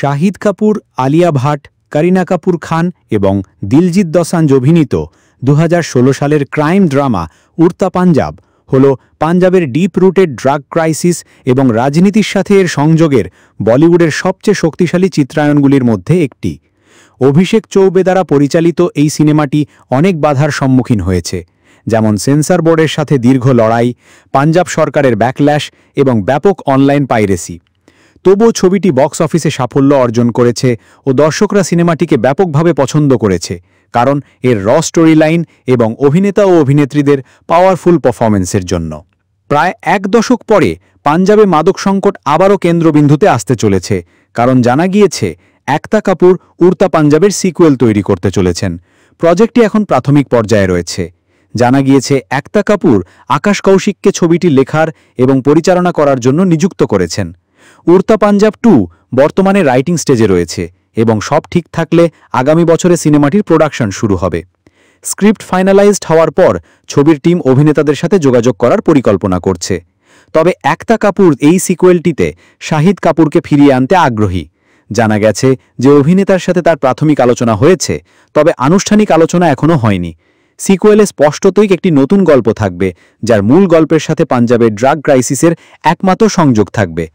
শাহিদ কাপুর, আলিয়া ভাট, করিনা কাপুর খান এবং দিলজিৎ দোসাঞ্জ অভিনীত 2016 সালের ক্রাইম ড্রামা উড়তা পাঞ্জাব হল পাঞ্জাবের ডিপ রুটেড ড্রাগ ক্রাইসিস এবং রাজনীতির সাথে এর সংযোগের বলিউডের সবচেয়ে শক্তিশালী চিত্রায়নগুলির মধ্যে একটি। অভিষেক চৌবে দ্বারা পরিচালিত এই সিনেমাটি অনেক বাধার সম্মুখীন হয়েছে, যেমন সেন্সর বোর্ডের সাথে দীর্ঘ লড়াই, পাঞ্জাব সরকারের ব্যাকল্যাশ এবং ব্যাপক অনলাইন পাইরেসি। তবুও ছবিটি বক্স অফিসে সাফল্য অর্জন করেছে ও দর্শকরা সিনেমাটিকে ব্যাপকভাবে পছন্দ করেছে, কারণ এর র স্টোরি লাইন এবং অভিনেতা ও অভিনেত্রীদের পাওয়ারফুল পারফরম্যান্সের জন্য। প্রায় এক দশক পরে পাঞ্জাবে মাদক সংকট আবারও কেন্দ্রবিন্দুতে আসতে চলেছে, কারণ জানা গিয়েছে একতা কাপুর উড়তা পাঞ্জাবের সিকুয়েল তৈরি করতে চলেছেন। প্রজেক্টটি এখন প্রাথমিক পর্যায়ে রয়েছে। জানা গিয়েছে একতা কাপুর আকাশ কৌশিককে ছবিটি লেখার এবং পরিচালনা করার জন্য নিযুক্ত করেছেন। উড়তা পাঞ্জাব 2 বর্তমানে রাইটিং স্টেজে রয়েছে এবং সব ঠিক থাকলে আগামী বছরে সিনেমাটির প্রোডাকশন শুরু হবে। স্ক্রিপ্ট ফাইনালাইজড হওয়ার পর ছবির টিম অভিনেতাদের সাথে যোগাযোগ করার পরিকল্পনা করছে। তবে একতা কাপুর এই সিকুয়েলটিতে শাহিদ কাপুরকে ফিরিয়ে আনতে আগ্রহী। জানা গেছে যে অভিনেতার সাথে তার প্রাথমিক আলোচনা হয়েছে, তবে আনুষ্ঠানিক আলোচনা এখনও হয়নি। সিকুয়েলে স্পষ্টতই একটি নতুন গল্প থাকবে, যার মূল গল্পের সাথে পাঞ্জাবের ড্রাগ ক্রাইসিসের একমাত্র সংযোগ থাকবে।